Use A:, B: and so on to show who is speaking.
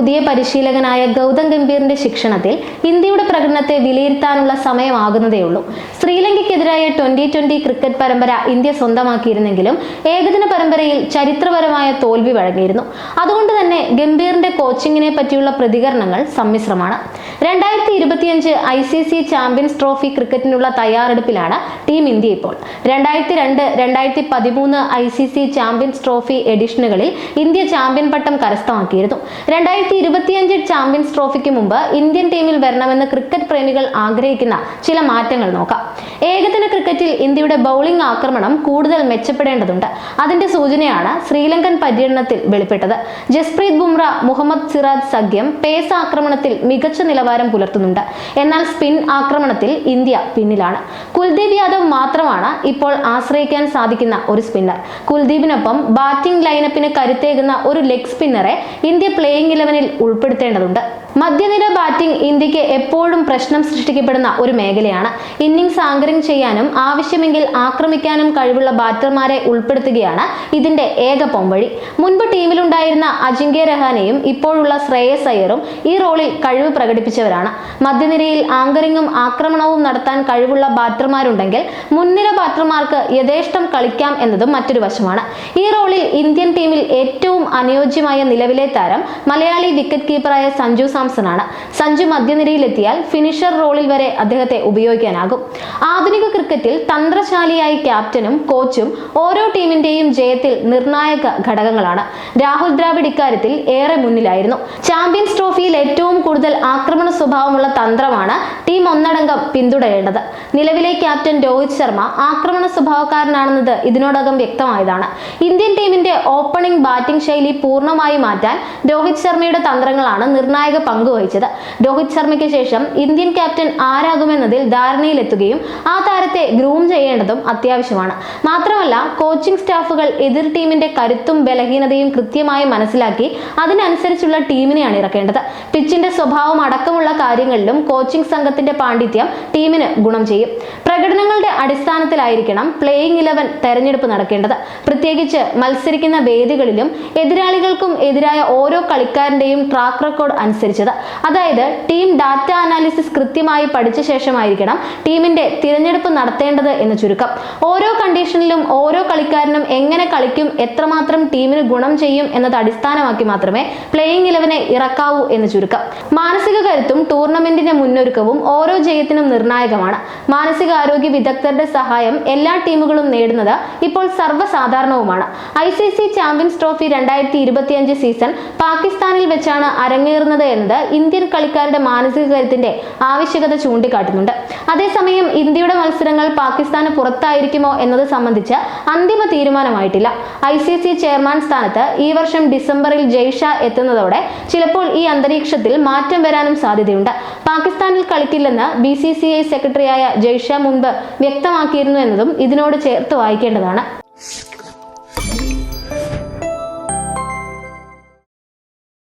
A: പുതിയ പരിശീലകനായ ഗൗതം ഗംഭീറിന്റെ ശിക്ഷണത്തിൽ ഇന്ത്യയുടെ പ്രകടനത്തെ വിലയിരുത്താനുള്ള സമയമാകുന്നതേയുള്ളൂ. ശ്രീലങ്കയ്ക്കെതിരായ 2020 ക്രിക്കറ്റ് പരമ്പര ഇന്ത്യ സ്വന്തമാക്കിയിരുന്നെങ്കിലും ഏകദിന പരമ്പരയിൽ ചരിത്രപരമായ തോൽവി വഴങ്ങിയിരുന്നു. അതുകൊണ്ട് തന്നെ ഗംഭീറിന്റെ കോച്ചിങ്ങിനെ പറ്റിയുള്ള പ്രതികരണങ്ങൾ സമ്മിശ്രമാണ്. 2025 ICC ചാമ്പ്യൻസ് ട്രോഫി ക്രിക്കറ്റിനുള്ള തയ്യാറെടുപ്പിലാണ് ടീം ഇന്ത്യ ഇപ്പോൾ. 2002, 2013 ICC ചാമ്പ്യൻസ് ട്രോഫി എഡിഷനുകളിൽ ഇന്ത്യ ചാമ്പ്യൻ പട്ടം കരസ്ഥമാക്കിയിരുന്നു. 2025 ചാമ്പ്യൻസ് ട്രോഫിക്ക് മുമ്പ് ഇന്ത്യൻ ടീമിൽ വരണമെന്ന് ക്രിക്കറ്റ് പ്രേമികൾ ആഗ്രഹിക്കുന്ന ചില മാറ്റങ്ങൾ നോക്കാം. ഏകദിന ക്രിക്കറ്റിൽ ഇന്ത്യയുടെ ബൗളിംഗ് ആക്രമണം കൂടുതൽ മെച്ചപ്പെടേണ്ടതുണ്ട്. അതിന്റെ സൂചനയാണ് ശ്രീലങ്കൻ പര്യടനത്തിൽ വെളിപ്പെട്ടത്. ജസ്പ്രീത് ബുംറ, മുഹമ്മദ് സിറാജ് സഖ്യം പേസ് ആക്രമണത്തിൽ മികച്ച നിലവാരം പുലർത്തുന്നുണ്ട്. എന്നാൽ സ്പിൻ ആക്രമണത്തിൽ ഇന്ത്യ പിന്നിലാണ്. കുൽദീപ് യാദവ് മാത്രമാണ് ഇപ്പോൾ ആശ്രയിക്കാൻ സാധിക്കുന്ന ഒരു സ്പിന്നർ. കുൽദീപിനൊപ്പം ബാറ്റിംഗ് ലൈനപ്പിന് കരുത്തേകുന്ന ഒരു ലെഗ് സ്പിന്നറെ ഇന്ത്യ പ്ലേയിങ് 11-ൽ ഉൾപ്പെടുത്തേണ്ടതുണ്ട്. മധ്യനിര ബാറ്റിംഗ് ഇന്ത്യക്ക് എപ്പോഴും പ്രശ്നം സൃഷ്ടിക്കപ്പെടുന്ന ഒരു മേഖലയാണ്. ഇന്നിംഗ്സ് ആങ്കറിംഗ് ചെയ്യാനും ആവശ്യമെങ്കിൽ ആക്രമിക്കാനും കഴിവുള്ള ബാറ്റർമാരെ ഉൾപ്പെടുത്തുകയാണ് ഇതിന്റെ ഏക പോംവഴി. മുൻപ് ടീമിലുണ്ടായിരുന്ന അജിങ്ക്യ രഹാനെയും ഇപ്പോഴുള്ള ശ്രേയസ് അയ്യറും ഈ റോളിൽ കഴിവ് പ്രകടിപ്പിച്ചവരാണ്. മധ്യനിരയിൽ ആങ്കറിംഗും ആക്രമണവും നടത്താൻ കഴിവുള്ള ബാറ്റർമാരുണ്ടെങ്കിൽ മുൻനിര ബാറ്റർമാർക്ക് യഥേഷ്ടം കളിക്കാം എന്നതും മറ്റൊരു വശമാണ്. ഈ റോളിൽ ഇന്ത്യൻ ടീമിൽ ഏറ്റവും അനുയോജ്യമായ നിലവിലെ താരം മലയാളി വിക്കറ്റ് കീപ്പറായ സഞ്ജു സാംസൺ ആണ്. സഞ്ജു മധ്യനിരയിലെത്തിയാൽ ഫിനിഷർ റോളിൽ വരെ അദ്ദേഹത്തെ ഉപയോഗിക്കാനാകും. ആധുനിക ക്രിക്കറ്റിൽ തന്ത്രശാലിയായി ക്യാപ്റ്റനും കോച്ചും ഓരോ ടീമിന്റെയും ജയത്തിൽ നിർണായക ഘടകങ്ങളാണ്. രാഹുൽ ദ്രാവിഡ് ഇക്കാര്യത്തിൽ ഏറെ മുന്നിലായിരുന്നു. ചാമ്പ്യൻസ് ട്രോഫിയിൽ ഏറ്റവും കൂടുതൽ ആക്രമണ സ്വഭാവമുള്ള തന്ത്രമാണ് ടീം ഒന്നടങ്കം പിന്തുടരേണ്ടത്. നിലവിലെ ക്യാപ്റ്റൻ രോഹിത് ശർമ്മ ആക്രമണ സ്വഭാവക്കാരനാണെന്നത് ഇതിനോടകം വ്യക്തമായതാണ്. ഇന്ത്യൻ ടീമിന്റെ ഓപ്പണിംഗ് ബാറ്റിംഗ് ശൈലി പൂർണ്ണമായി മാറ്റാൻ രോഹിത് ശർമ്മയുടെ തന്ത്രങ്ങളാണ് നിർണായക പങ്കുവഹിച്ചത്. രോഹിത് ശർമ്മയ്ക്ക് ശേഷം ഇന്ത്യൻ ക്യാപ്റ്റൻ ആരാകുമെന്നതിൽ ധാരണയിലെത്തുകയും ആ താരത്തെ ഗ്രൂം ചെയ്യേണ്ടതും അത്യാവശ്യമാണ്. മാത്രമല്ല, കോച്ചിംഗ് സ്റ്റാഫുകൾ എതിർ ടീമിന്റെ കരുത്തും ബലഹീനതയും കൃത്യമായി മനസ്സിലാക്കി അതിനനുസരിച്ചുള്ള ടീമിനെയാണ് ഇറക്കേണ്ടത്. പിച്ചിന്റെ സ്വഭാവം അടക്കമുള്ള കാര്യങ്ങളിലും കോച്ചിംഗ് സംഘത്തിന്റെ പാണ്ഡിത്യം ടീമിന് ഗുണം ചെയ്യും. പ്രകടനങ്ങളുടെ അടിസ്ഥാനത്തിലായിരിക്കണം പ്ലേയിങ് 11 തെരഞ്ഞെടുപ്പ് നടക്കേണ്ടത്. പ്രത്യേകിച്ച് മത്സരിക്കുന്ന വേദികളിലും എതിരാളികൾക്കും എതിരായ ഓരോ കളിക്കാരന്റെയും ട്രാക്ക് റെക്കോർഡ് അനുസരിച്ചത്. അതായത് ടീം ഡാറ്റ അനാലിസിസ് കൃത്യമായി പഠിച്ച ശേഷമായിരിക്കണം ടീമിന്റെ തിരഞ്ഞെടുപ്പ് നടത്തേണ്ടത് എന്ന് ചുരുക്കം. ഓരോ കണ്ടീഷനിലും ഓരോ കളിക്കാരനും എങ്ങനെ കളിക്കും, എത്രമാത്രം ടീമിന് ഗുണം ചെയ്യും എന്നത് അടിസ്ഥാനമാക്കി മാത്രമേ പ്ലേയിങ് 11 ഇറക്കാവൂ എന്ന് ചുരുക്കം. മാനസിക കരുത്തും ടൂർണമെന്റിന്റെ മുന്നൊരുക്കവും ഓരോ ജയത്തിനും നിർണായകമാണ്. മാനസികാരോഗ്യ വിദഗ്ധരുടെ സഹായം എല്ലാ ടീമുകളും നേടുന്നത് ഇപ്പോൾ സർവ്വസാധാരണവുമാണ്. ICC ചാമ്പ്യൻസ് ട്രോഫി 2025 സീസൺ പാകിസ്ഥാനിൽ വെച്ചാണ് അരങ്ങേറുന്നത് എന്നത് ഇന്ത്യൻ കളിക്കാരുടെ മാനസിക കരുത്തിന്റെ ആവശ്യകത ചൂണ്ടിക്കാട്ടുന്നുണ്ട്. അതേസമയം ഇന്ത്യയുടെ മത്സരങ്ങൾ പാകിസ്ഥാന് പുറത്തായിരിക്കുമോ എന്നത് സംബന്ധിച്ച് അന്തിമ തീരുമാനമായിട്ടില്ല. ICC ചെയർമാൻ സ്ഥാനത്ത് ഈ വർഷം ഡിസംബറിൽ ജയ്ഷാ എത്തുന്നതോടെ ചിലപ്പോൾ ഈ അന്തരീക്ഷത്തിൽ മാറ്റം വരാനും സാധ്യതയുണ്ട്. പാകിസ്ഥാനിൽ കളിക്കില്ലെന്ന് BCCI സെക്രട്ടറിയായ ജയ്ഷാ മുൻപ് വ്യക്തമാക്കിയിരുന്നു എന്നതും ഇതിനോട് ചേർത്ത് വായിക്കേണ്ടതാണ്.